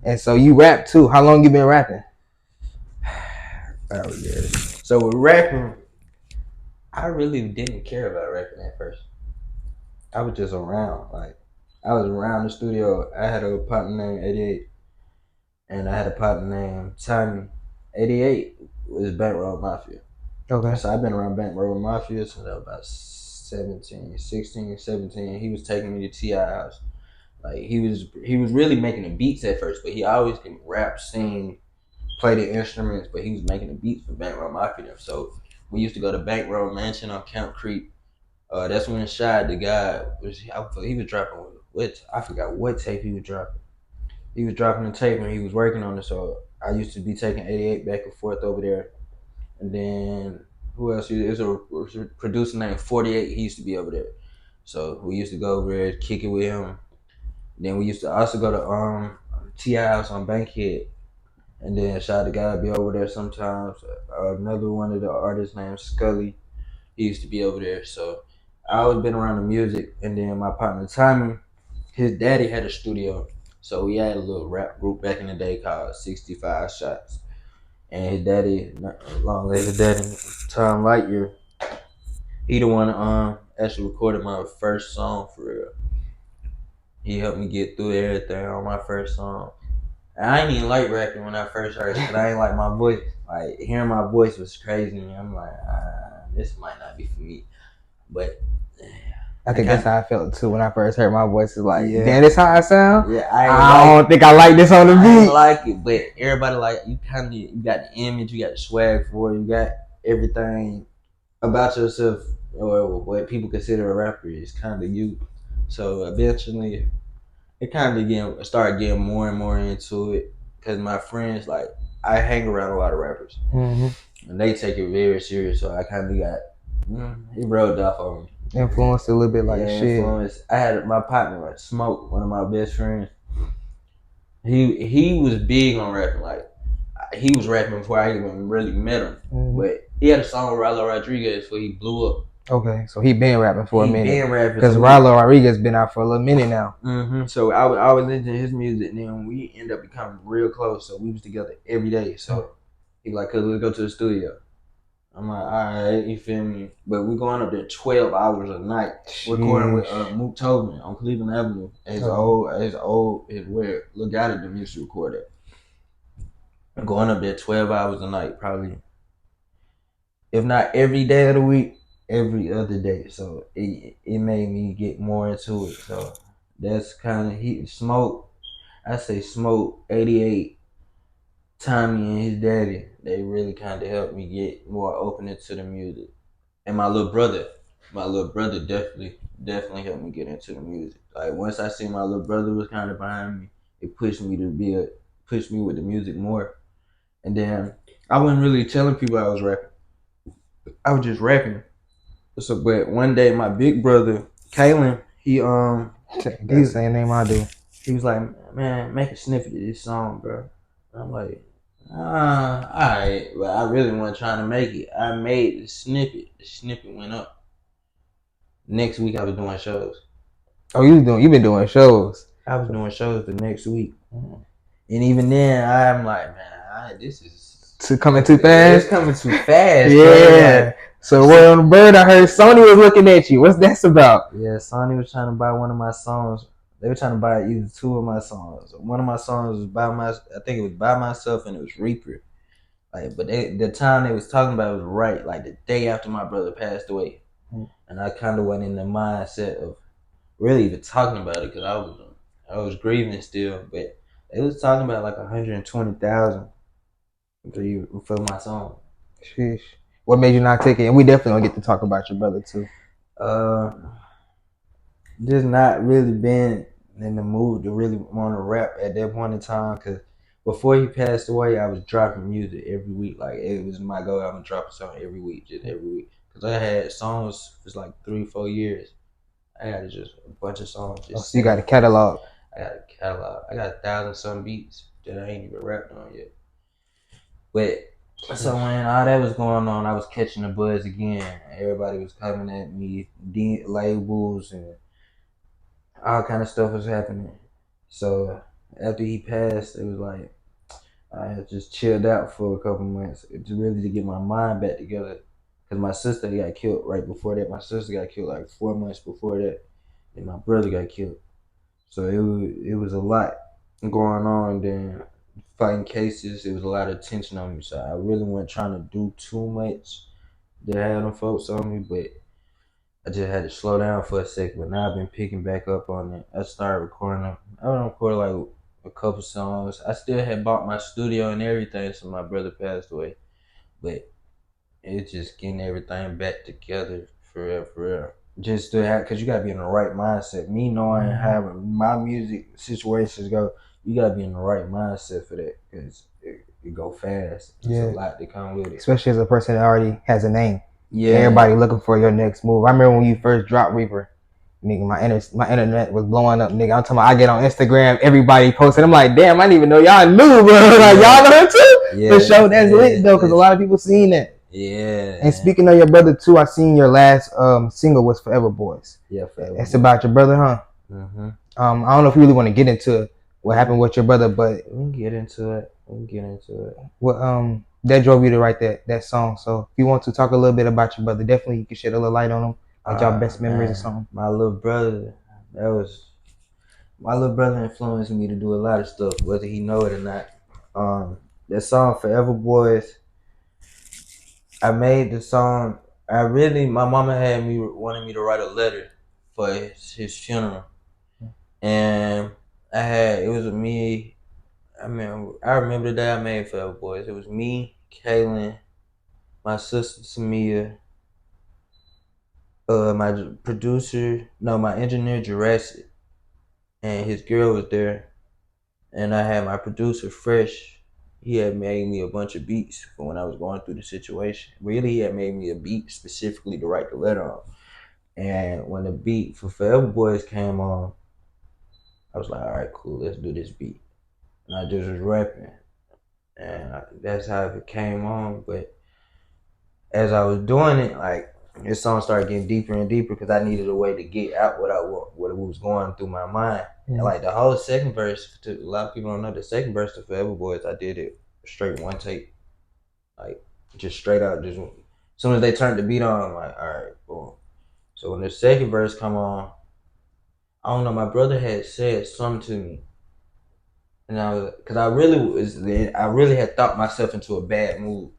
And so you rap too. How long you been rapping? Oh yeah. So with rapping, I really didn't care about rapping at first. I was just around. Like I was around the studio. I had a partner named 88, and I had a partner named Tommy. 88 was Bankroll Mafia. Okay. So I've been around Bankroll Mafia since I was about 17, 16, 17. He was taking me to Ti house. Like he was really making the beats at first, but he always can rap, sing, play the instruments, but he was making the beats for Bankroll Mafia. So we used to go to Bankroll Mansion on Camp Creek. That's when Shad, the guy, he was dropping what I forgot what tape he was dropping. He was dropping the tape and he was working on it. So I used to be taking 88 back and forth over there. And then who else? There's a producer named 48. He used to be over there. So we used to go over there, kick it with him. Then we used to also go to Ti house on Bankhead. And then Shad the guy be over there sometimes. Another one of the artists named Scully. He used to be over there. So I always been around the music. And then my partner Tommy, his daddy had a studio. So we had a little rap group back in the day called 65 Shots. And his daddy, long live his daddy, Tom Lightyear, he the one actually recorded my first song for real. He helped me get through everything on my first song. And I ain't even like rapping when I first heard it, because I ain't like my voice. Like hearing my voice was crazy. I'm like, this might not be for me. But I think that's how I felt too when I first heard my voice. Is like, yeah, damn, this how I sound. yeah, I don't think I like this on the I beat. ain't like it, but everybody like you. You got the image, you got the swag for it, you got everything about yourself, or what people consider a rapper is kind of you. So eventually, it kind of started getting more and more into it because my friends, like, I hang around a lot of rappers, and they take it very serious. So I kind of got it rubbed off on me. Influenced a little bit, like shit. Influence. I had my partner, like Smoke, one of my best friends. He was big on rapping. Like he was rapping before I even really met him. But he had a song with Rallo Rodriguez before he blew up. Okay, so he been rapping for a minute. Been rapping because Rallo Rodriguez been out for a little minute now. So I was listening to his music, and then we ended up becoming real close. So we was together every day. So he like, "Cause let's go to the studio." I'm like, all right, you feel me? But we're going up there 12 hours a night, recording with Mook Tobin on Cleveland Avenue. His where Look Out at them used to record it. Going up there 12 hours a night, probably, if not every day of the week, every other day. So it made me get more into it. So that's kind of Smoke. I say Smoke, 88, Tommy and his daddy. They really kind of helped me get more open into the music. And my little brother definitely helped me get into the music. Like once I seen my little brother was kind of behind me, it pushed me pushed me with the music more. And then I wasn't really telling people I was rapping. I was just rapping. So, but one day my big brother, Kalen, that's the same name I do. He was like, "Man, make a snippet of this song, bro." And I'm like, alright, but I really wasn't trying to make it. I made the snippet. The snippet went up. Next week I was doing shows. Oh, you've been doing shows. I was doing shows the next week, and even then I'm like, man, this is coming too fast. It's coming too fast. Yeah. Like, so Word on the Bird, I heard Sony was looking at you. What's that about? Yeah, Sony was trying to buy one of my songs. They were trying to buy either two of my songs. One of my songs was I think it was By Myself, and it was Reaper. Like, but the time they was talking about it was right, like the day after my brother passed away, and I kind of went in the mindset of really even talking about it because I was grieving still. But they was talking about like 120,000 for my song. Sheesh. What made you not take it? And we definitely gonna get to talk about your brother too. Just not really been in the mood to really want to rap at that point in time, because before he passed away, I was dropping music every week. Like it was my goal. I'm gonna drop a song every week, just every week. Because I had songs for like 3-4 years. I had just a bunch of songs. So you got a catalog. I got a catalog. I got 1,000-some beats that I ain't even rapped on yet. But so when all that was going on, I was catching the buzz again. Everybody was coming at me, labels and all kind of stuff was happening. So after he passed, it was like I had just chilled out for a couple months, to really to get my mind back together. Cause my sister got killed right before that. My sister got killed like 4 months before that, and my brother got killed. So it was a lot going on. Then fighting cases, it was a lot of tension on me. So I really wasn't trying to do too much that had them folks on me, but I just had to slow down for a second. But now I've been picking back up on it. I started recording them. I recorded like a couple songs. I still had bought my studio and everything, so my brother passed away. But it's just getting everything back together for real, for real. Just to have, cause you gotta be in the right mindset. Me knowing how my music situations go, you gotta be in the right mindset for that, cause it go fast. There's a lot that come with it. Especially as a person that already has a name. Yeah. Everybody looking for your next move. I remember when you first dropped Reaper, nigga, my internet was blowing up, nigga. I'm talking about, I get on Instagram, everybody posting. I'm like, damn, I didn't even know y'all knew, bro. Like, y'all know him too? Yeah. For sure, that's lit though, cause a lot of people seen that. Yeah. And speaking of your brother too, I seen your last single was Forever Boys. Yeah, Forever. It's about your brother, huh? Mm-hmm. I don't know if you really want to get into what happened with your brother, but we can get into it. What that drove you to write that song. So if you want to talk a little bit about your brother, definitely you can shed a little light on him, like y'all best memories or something. My little brother, my little brother influenced me to do a lot of stuff, whether he know it or not. That song Forever Boys, I made the song. My mama had me wanted me to write a letter for his funeral, and it was me. I remember the day I made Forever Boys. It was me, Kaylin, my sister Samia, my engineer Jurassic, and his girl was there, and I had my producer Fresh. He had made me a bunch of beats for when I was going through the situation. Really, he had made me a beat specifically to write the letter on. And when the beat for Forever Boys came on, I was like, all right, cool, let's do this beat. And I just was rapping, and that's how it came on. But as I was doing it, like, this song started getting deeper and deeper because I needed a way to get out what was going through my mind. And like the whole second verse, a lot of people don't know, the second verse to Forever Boys, I did it straight one take, like just straight out. Just as soon as they turned the beat on, I'm like, all right, boom. So when the second verse come on, I don't know, my brother had said something to me, and because I really had thought myself into a bad mood.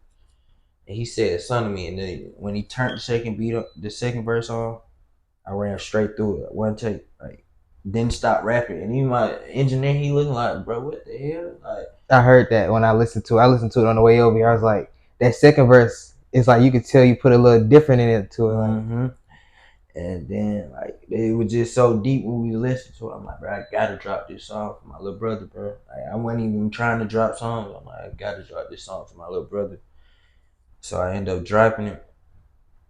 And he said something to me, and then when he turned the second verse on, I ran straight through it. One take, like, didn't stop rapping. And even my engineer, he looking like, bro, what the hell? Like, I heard that when I listened to it on the way over here. I was like, that second verse, it's like you could tell you put a little different in it to it. Mm-hmm. And then, like, it was just so deep when we listened to it. I'm like, bro, I gotta drop this song for my little brother, bro. Like, I wasn't even trying to drop songs. I'm like, I gotta drop this song for my little brother. So I ended up dropping it.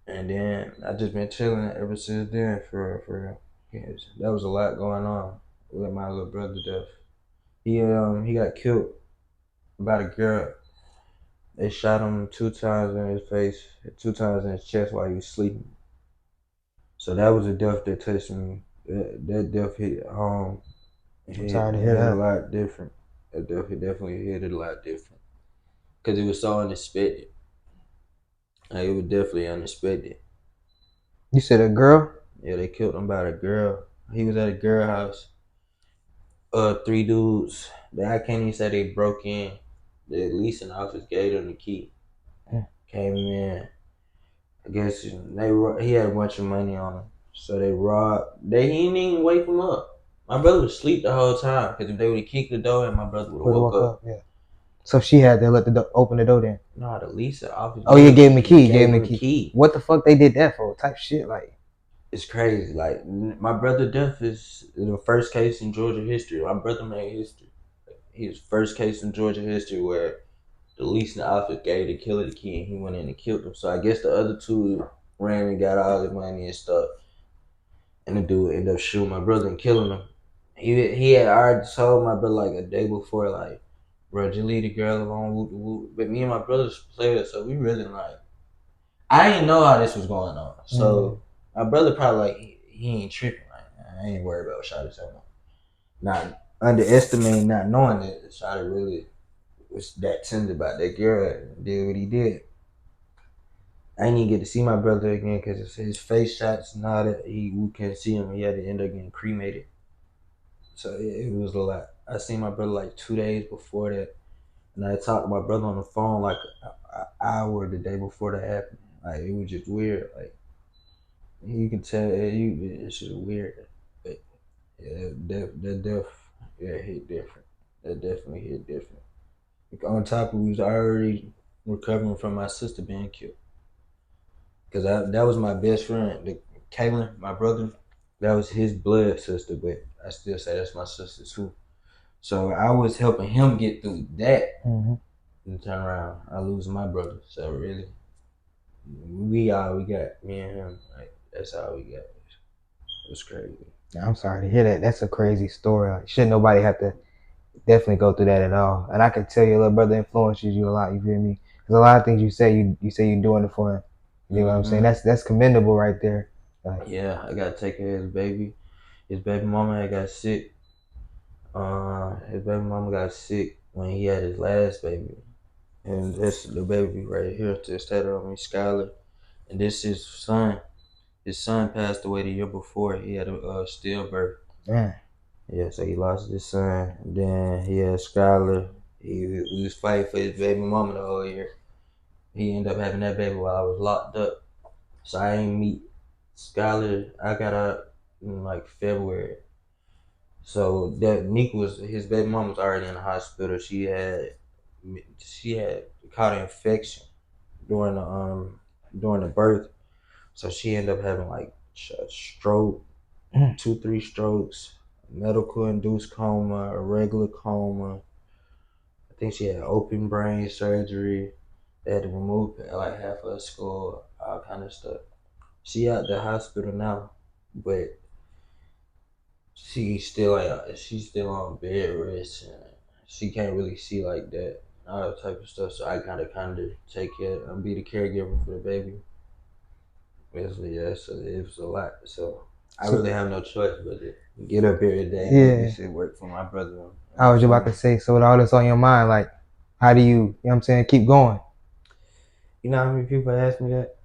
And then I just been chilling ever since then for real. Yes, that was a lot going on with my little brother death. He got killed by a girl. They shot him 2 times in his face, 2 times in his chest while he was sleeping. So that was a death that touched me. That death hit home. I'm sorry to hear that. A lot different. That death definitely hit it a lot different because it was so unexpected. Like, it was definitely unexpected. You said a girl? Yeah, they killed him by a girl. He was at a girl house. 3 dudes. I can't even say they broke in. The leasing office gave them the key. Came in. I guess he had a bunch of money on him. So they robbed. He didn't even wake him up. My brother was asleep the whole time because if they would have kicked the door in, my brother would have woke up. Yeah. So she had to open the door then? No, the leasing office. Oh, yeah, gave him the key. Gave him the key. What the fuck they did that for? Type shit, like. It's crazy. Like, my brother death is the first case in Georgia history. My brother made history. He was first case in Georgia history where the leasing office gave the killer the key and he went in and killed him. So I guess the other 2 ran and got all the money and stuff. And the dude ended up shooting my brother and killing him. He had already told my brother like a day before, like, bro, just leave the girl alone, whoop, whoop. But me and my brother's players, so we really like, I didn't know how this was going on. So my brother probably like, he ain't tripping. Like, I ain't worried about what shot is on. Nah, underestimating, not knowing that Shotty really was that tender about that girl and did what he did. I didn't even get to see my brother again because his face shots and all that. We couldn't see him. He had to end up getting cremated. So it was a lot. I seen my brother like 2 days before that, and I talked to my brother on the phone like an hour the day before that happened. Like it was just weird. Like you can tell it's just weird. But yeah, that death, yeah, hit different. That definitely hit different. Like, on top of we was already recovering from my sister being killed. Cause that was my best friend, Kaylin, my brother. That was his blood sister, but I still say that's my sister too. So I was helping him get through that, and turn around, I lose my brother. So really, we all we got, me and him. Like that's all we got. It was crazy. I'm sorry to hear that. That's a crazy story. Like, shouldn't nobody have to definitely go through that at all. And I can tell your little brother influences you a lot. You feel me? There's a lot of things you say. You say you're doing it for him. You know what I'm saying? That's commendable right there. Like, yeah, I gotta take care of his baby. His baby mama had got sick. His baby mama got sick when he had his last baby, and this the baby right here to stay on me, Skylar. And this is his son. His son passed away the year before. He had a stillbirth. man. Yeah, so he lost his son. Then he had Skylar. We was fighting for his baby mama the whole year. He ended up having that baby while I was locked up. So I ain't meet Skylar. I got out in like February. So that Nick was his baby mom was already in the hospital. She had caught an infection during the birth. So she ended up having like a stroke, 2-3 strokes, medical induced coma, a regular coma. I think she had open brain surgery. They had to remove like half of her skull, all kind of stuff. She out the hospital now, but she's still on bed rest and she can't really see like that, all that type of stuff. So I kind of take care and be the caregiver for the baby. Basically, yeah. So it was a lot. So I really have no choice but to get up every day and make this shit work for my brother. I was about to say, so with all this on your mind, like, how do you know what I'm saying, keep going? You know how many people ask me that?